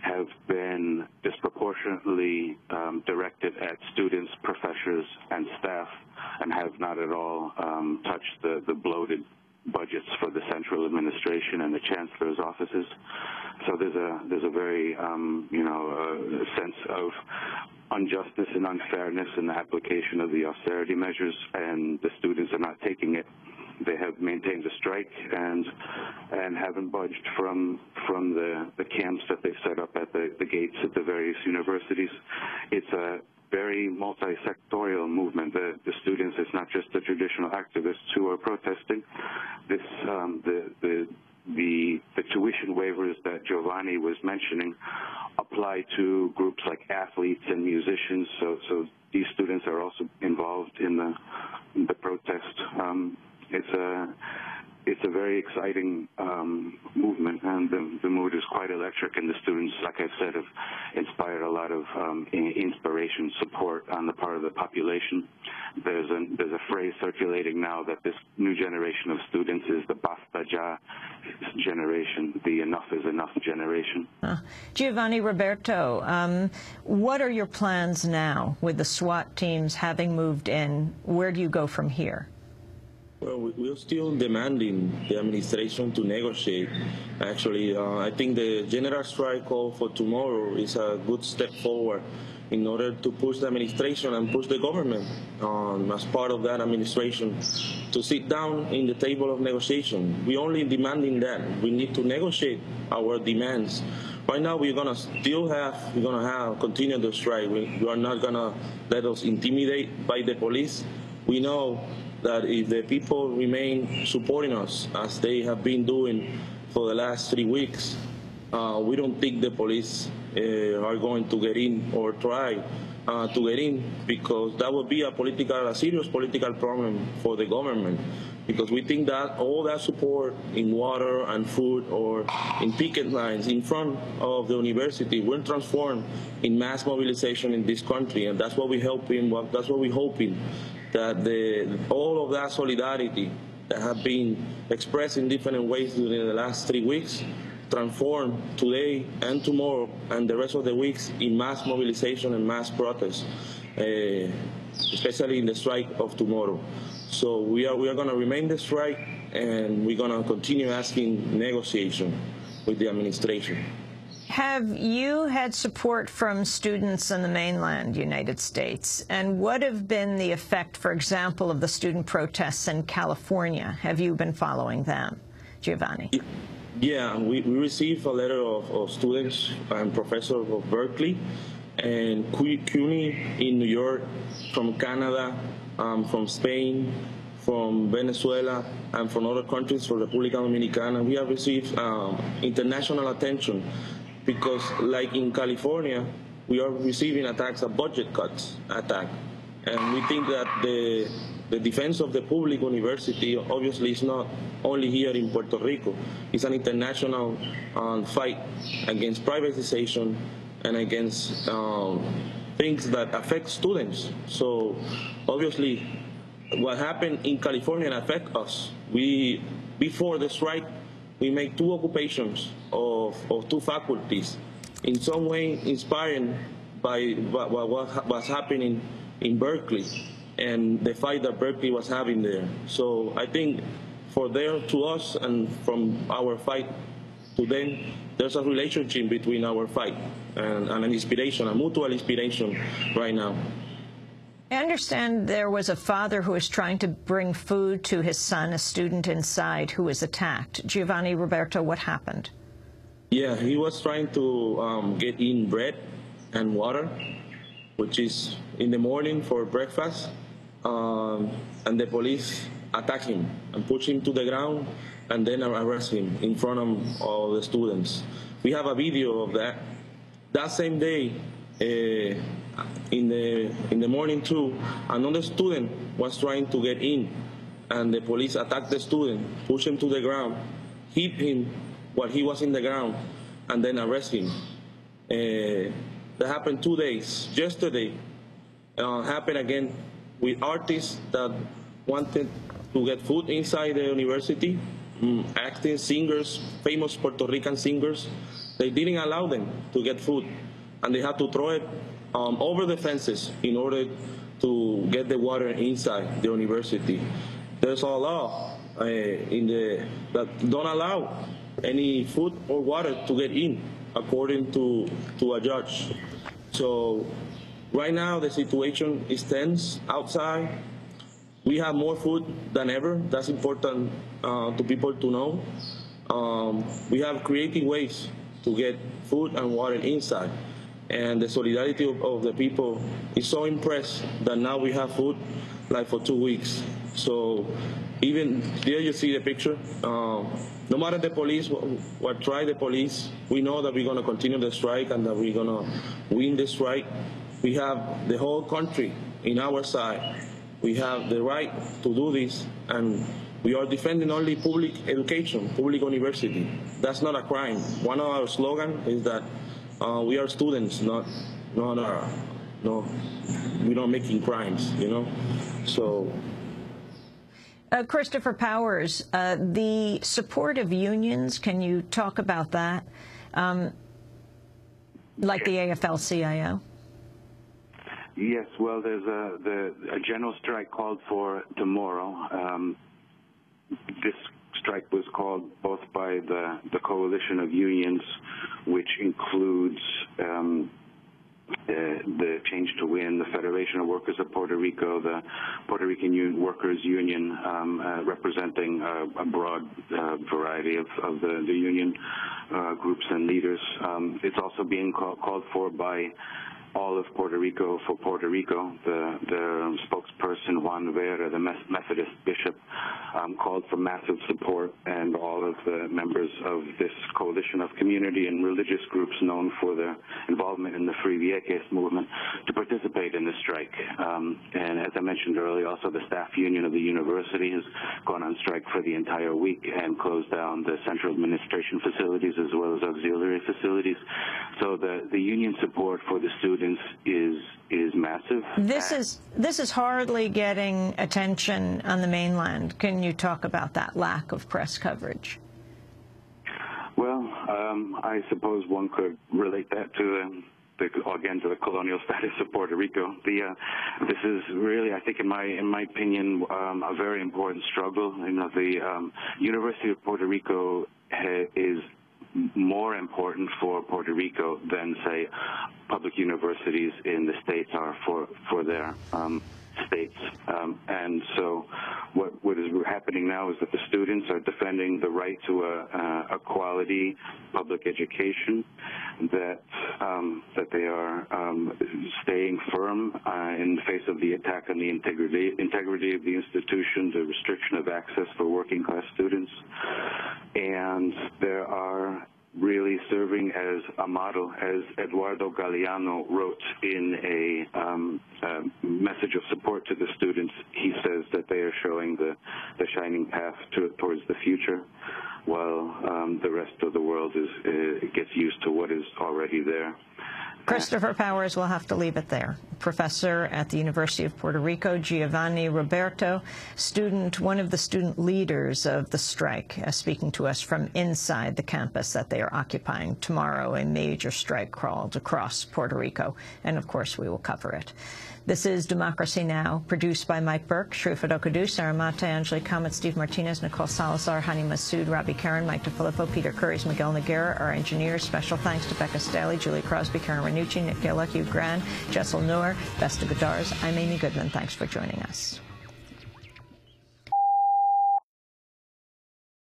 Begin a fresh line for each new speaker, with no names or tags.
have been disproportionately directed at students, professors, and staff, and have not at all touched the bloated budgets for the central administration and the chancellor's offices. So there's a very sense of injustice and unfairness in the application of the austerity measures, and the students are not taking it. They have maintained a strike and haven't budged from the camps that they've set up at the gates at the various universities. It's a very multi-sectorial movement. The students, it's not just the traditional activists who are protesting. This the tuition waivers that Giovanni was mentioning apply to groups like athletes and musicians. So these students are also involved in the protest. It's a very exciting movement, and the mood is quite electric, and the students, like I said, have inspired a lot of inspiration, support on the part of the population. There's a phrase circulating now that this new generation of students is the Basta Ya generation, the enough is enough generation.
Giovanni, Roberto, what are your plans now with the SWAT teams having moved in? Where do you go from here?
Well, we're still demanding the administration to negotiate. Actually, I think the general strike call for tomorrow is a good step forward in order to push the administration and push the government as part of that administration to sit down in the table of negotiation. We're only demanding that. We need to negotiate our demands. Right now, we're gonna continue the strike. We are not gonna let us intimidate by the police. We know that if the people remain supporting us, as they have been doing for the last 3 weeks, we don't think the police are going to get in or try to get in, because that would be a serious political problem for the government. Because we think that all that support in water and food or in picket lines in front of the university will transform in mass mobilization in this country, and that's what we're hoping. That all of that solidarity that have been expressed in different ways during the last 3 weeks transform today and tomorrow and the rest of the weeks in mass mobilization and mass protest, especially in the strike of tomorrow. So we are going to remain the strike, and we're going to continue asking negotiation with the administration.
Have you had support from students in the mainland United States? And what have been the effect, for example, of the student protests in California? Have you been following them, Giovanni?
Yeah, we received a letter of students and professors of Berkeley and CUNY in New York, from Canada, from Spain, from Venezuela, and from other countries, from República Dominicana. We have received international attention, because like in California, we are receiving attacks, a budget cuts attack. And we think that the defense of the public university obviously is not only here in Puerto Rico. It's an international fight against privatization and against things that affect students. So obviously what happened in California affects us. Before the strike, we made 2 occupations of 2 faculties, in some way inspired by what was happening in Berkeley and the fight that Berkeley was having there. So I think to us and from our fight to them, there's a relationship between our fight and an inspiration, a mutual inspiration right now.
I understand there was a father who was trying to bring food to his son, a student inside, who was attacked. Giovanni, Roberto, what happened?
Yeah, he was trying to get in bread and water, which is in the morning for breakfast, and the police attacked him and pushed him to the ground and then arrest him in front of all the students. We have a video of that. That same day, in the morning too, another student was trying to get in, and the police attacked the student, pushed him to the ground, hit him while he was in the ground, and then arrest him. That happened 2 days. Yesterday happened again with artists that wanted to get food inside the university, acting singers, famous Puerto Rican singers, they didn't allow them to get food, and they had to throw it over the fences in order to get the water inside the university. There's a law that don't allow any food or water to get in, according to a judge. So right now the situation is tense outside. We have more food than ever. That's important to people to know. We have creative ways to get food and water inside. And the solidarity of the people is so impressed that now we have food like for 2 weeks. So even there you see the picture. No matter the police, what try the police, we know that we're going to continue the strike and that we're going to win the strike. We have the whole country in our side. We have the right to do this, and we are defending only public education, public university. That's not a crime. One of our slogans is that we are students, we're not making crimes, you know. So.
Christopher Powers, the support of unions, can you talk about that? Like the AFL-CIO?
Yes, well, there's a general strike called for tomorrow. This strike was called both by the coalition of unions, which includes the Change to Win, the Federation of Workers of Puerto Rico, the Puerto Rican Workers Union, representing a broad variety of the union groups and leaders. It's also being called for by all of Puerto Rico for Puerto Rico. The spokesperson, Juan Vera, the Methodist bishop, called for massive support, and all of the members of this coalition of community and religious groups known for their involvement in the Free Vieques movement to participate in the strike. And as I mentioned earlier, also the staff union of the university has gone on strike for the entire week and closed down the central administration facilities as well as auxiliary facilities. So the union support for the students is massive.
This is hardly getting attention on the mainland. Can you talk about that lack of press coverage?
Well, I suppose one could relate that to the colonial status of Puerto Rico. This is really, I think, in my opinion, a very important struggle. You know, the University of Puerto Rico is more important for Puerto Rico than, say, public universities in the States are for their states. And so what is happening now is that the students are defending the right to a quality public education, that they are staying firm in the face of the attack on the integrity of the institution, the restriction of access for working class students, and there are really serving as a model, as Eduardo Galeano wrote in a message of support to the students. He says that they are showing the shining path towards the future, while the rest of the world gets used to what is already there.
Christopher Powers, will have to leave it there. Professor at the University of Puerto Rico, Giovanni Roberto, one of the student leaders of the strike, speaking to us from inside the campus that they are occupying tomorrow, a major strike crawled across Puerto Rico, and of course we will cover it. This is Democracy Now!, produced by Mike Burke, Shrufat Okadu, Sarah Mate, Angelique Comet, Steve Martinez, Nicole Salazar, Hani Massoud, Robbie Karen, Mike DeFilippo, Peter Curries, Miguel Noguera, our engineers. Special thanks to Becca Staley, Julie Crosby, Karen Ranucci, Nick Gillick, Hugh Gran, Jessel Noor, Besta Godars. I'm Amy Goodman. Thanks for joining us.